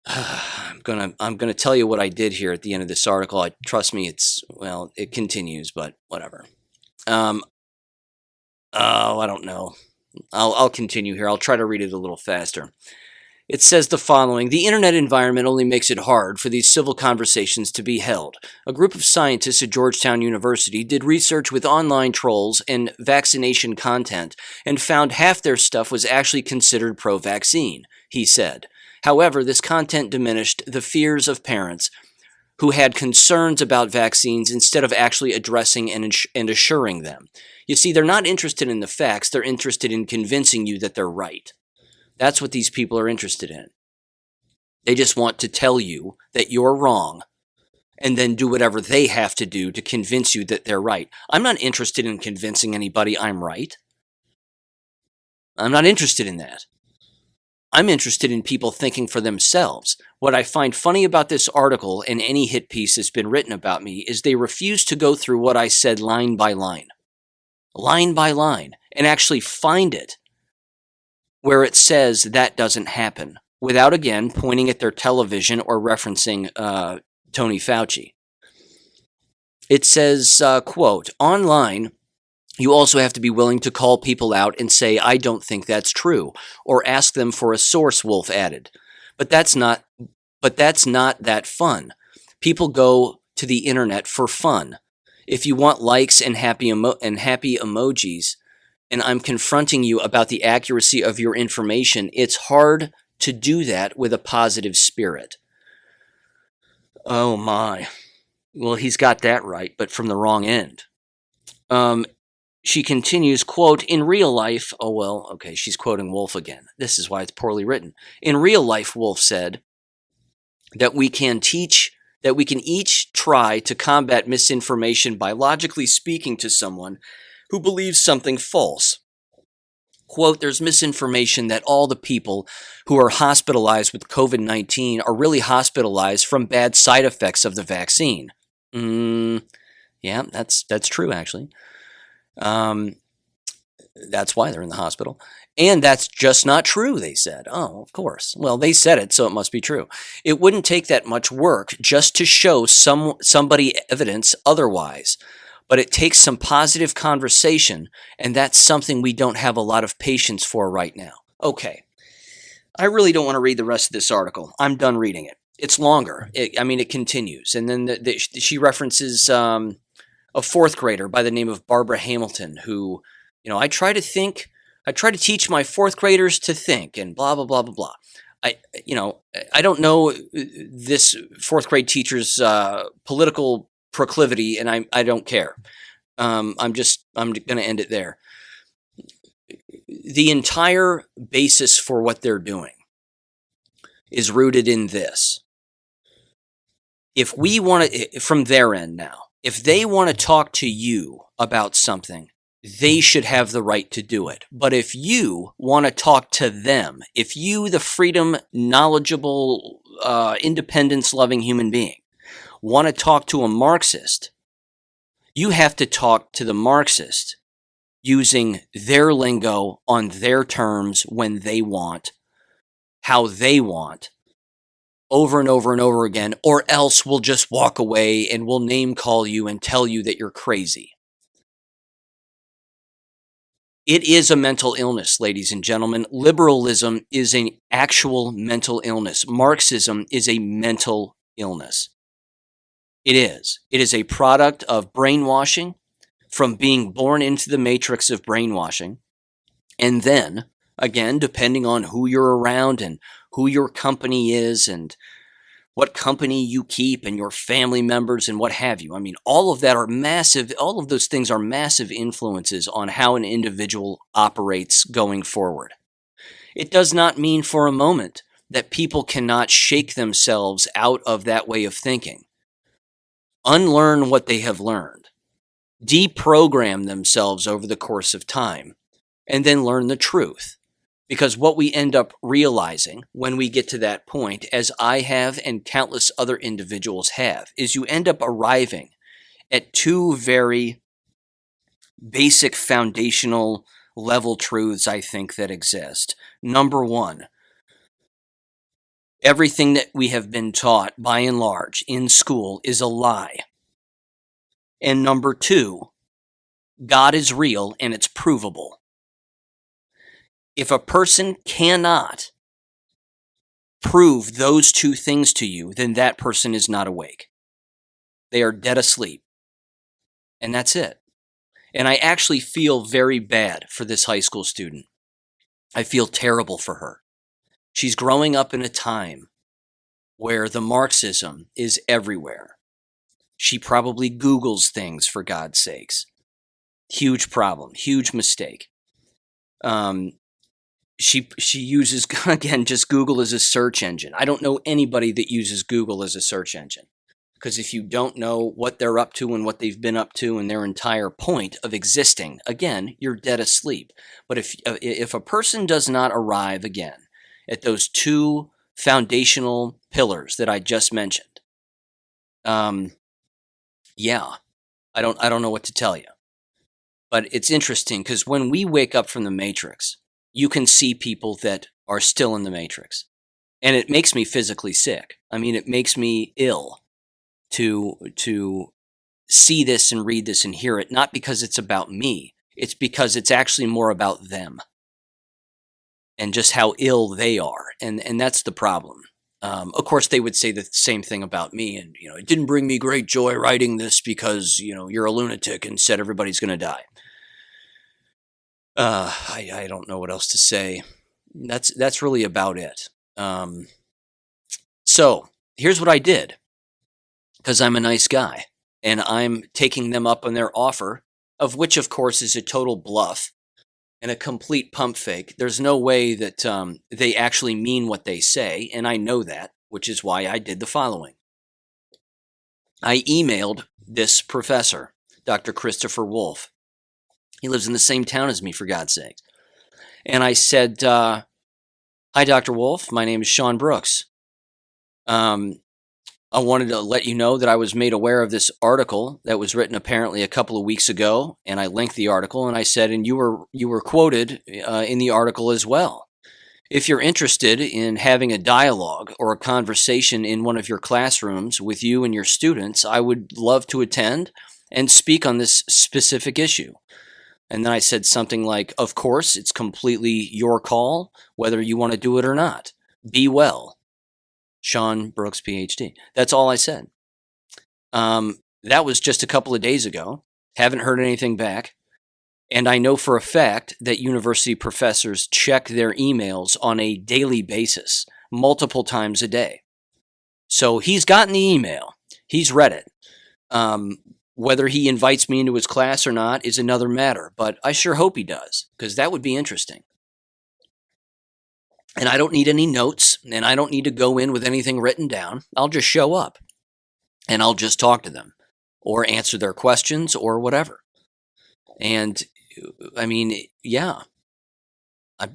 I'm gonna tell you what I did here at the end of this article. Trust me, it continues, but whatever. I don't know. I'll continue here. I'll try to read it a little faster. It says the following: the internet environment only makes it hard for these civil conversations to be held. A group of scientists at Georgetown University did research with online trolls and vaccination content and found half their stuff was actually considered pro-vaccine, he said. However, this content diminished the fears of parents who had concerns about vaccines instead of actually addressing and assuring them. You see, they're not interested in the facts, they're interested in convincing you that they're right. That's what these people are interested in. They just want to tell you that you're wrong and then do whatever they have to do to convince you that they're right. I'm not interested in convincing anybody I'm right. I'm not interested in that. I'm interested in people thinking for themselves. What I find funny about this article and any hit piece that's been written about me is they refuse to go through what I said line by line, and actually find it where it says that doesn't happen, without again pointing at their television or referencing Tony Fauci. It says, quote, online, you also have to be willing to call people out and say, I don't think that's true, or ask them for a source, Wolf added. But that's not that fun. People go to the internet for fun. If you want likes and happy emojis, and I'm confronting you about the accuracy of your information, it's hard to do that with a positive spirit. Oh my. Well, he's got that right, but from the wrong end. She continues, quote, in real life, she's quoting Wolf again. This is why it's poorly written. In real life, Wolf said, that we can each try to combat misinformation by logically speaking to someone who believes something false. Quote, there's misinformation that all the people who are hospitalized with COVID-19 are really hospitalized from bad side effects of the vaccine. Yeah, that's true, actually. That's why they're in the hospital. And that's just not true, they said. Oh, of course. Well, they said it, so it must be true. It wouldn't take that much work just to show somebody evidence otherwise. But it takes some positive conversation, and that's something we don't have a lot of patience for right now. Okay. I really don't want to read the rest of this article. I'm done reading it. It's longer. It continues. And then she references a fourth grader by the name of Barbara Hamilton, who, I try to teach my fourth graders to think, and blah, blah, blah, blah, blah. I don't know this fourth grade teacher's political proclivity, and I don't care. I'm going to end it there. The entire basis for what they're doing is rooted in this. If we want to, from their end now, if they want to talk to you about something, they should have the right to do it. But if you want to talk to them, if you, the freedom, knowledgeable, independence-loving human being, want to talk to a Marxist, you have to talk to the Marxist using their lingo on their terms when they want, how they want, over and over and over again, or else we'll just walk away and we'll name call you and tell you that you're crazy. It is a mental illness, ladies and gentlemen. Liberalism is an actual mental illness. Marxism is a mental illness. It is. It is a product of brainwashing, from being born into the matrix of brainwashing. And then, again, depending on who you're around and who your company is and what company you keep and your family members and what have you. All of that are massive, all of those things are massive influences on how an individual operates going forward. It does not mean for a moment that people cannot shake themselves out of that way of thinking. Unlearn what they have learned. Deprogram themselves over the course of time, and then learn the truth. Because what we end up realizing when we get to that point, as I have and countless other individuals have, is you end up arriving at two very basic foundational level truths, I think, that exist. Number one, everything that we have been taught, by and large, in school is a lie. And number two, God is real and it's provable. If a person cannot prove those two things to you, then that person is not awake. They are dead asleep. And that's it. And I actually feel very bad for this high school student. I feel terrible for her. She's growing up in a time where the Marxism is everywhere. She probably Googles things, for God's sakes. Huge problem, huge mistake. She uses, again, just Google as a search engine. I don't know anybody that uses Google as a search engine. Because if you don't know what they're up to and what they've been up to and their entire point of existing, again, you're dead asleep. But if a person does not arrive, again, at those two foundational pillars that I just mentioned, yeah, I don't know what to tell you. But it's interesting because when we wake up from the Matrix, you can see people that are still in the Matrix. And it makes me physically sick. I mean, it makes me ill to see this and read this and hear it, not because it's about me. It's because it's actually more about them and just how ill they are. And that's the problem. Of course, they would say the same thing about me. And, it didn't bring me great joy writing this because, you're a lunatic and said everybody's going to die. I don't know what else to say. That's really about it. So here's what I did, because I'm a nice guy and I'm taking them up on their offer, of which, of course, is a total bluff and a complete pump fake. There's no way that they actually mean what they say, and I know that, which is why I did the following. I emailed this professor, Dr. Christopher Wolf. He lives in the same town as me, for God's sake. And I said, hi, Dr. Wolf. My name is Sean Brooks. I wanted to let you know that I was made aware of this article that was written apparently a couple of weeks ago, and I linked the article, and I said, and you were quoted in the article as well. If you're interested in having a dialogue or a conversation in one of your classrooms with you and your students, I would love to attend and speak on this specific issue. And then I said something like, of course, it's completely your call whether you want to do it or not. Be well. Sean Brooks, PhD. That's all I said. That was just a couple of days ago. Haven't heard anything back. And I know for a fact that university professors check their emails on a daily basis, multiple times a day. So he's gotten the email. He's read it. Whether he invites me into his class or not is another matter, but I sure hope he does, because that would be interesting. And I don't need any notes, and I don't need to go in with anything written down. I'll just show up, and I'll just talk to them, or answer their questions, or whatever. And, I mean, yeah,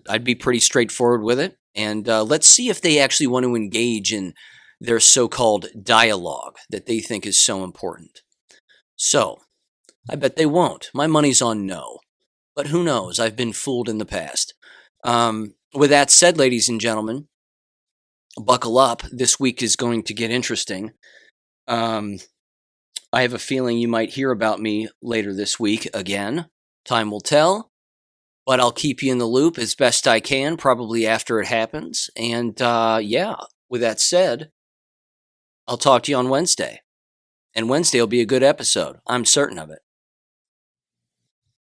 I'd be pretty straightforward with it, and let's see if they actually want to engage in their so-called dialogue that they think is so important. So, I bet they won't. My money's on no. But who knows? I've been fooled in the past. With that said, ladies and gentlemen, buckle up. This week is going to get interesting. I have a feeling you might hear about me later this week again. Time will tell. But I'll keep you in the loop as best I can, probably after it happens. And yeah, with that said, I'll talk to you on Wednesday. And Wednesday will be a good episode. I'm certain of it.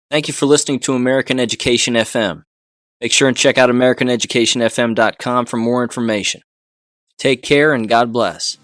Thank you for listening to American Education FM. Make sure and check out AmericanEducationFM.com for more information. Take care and God bless.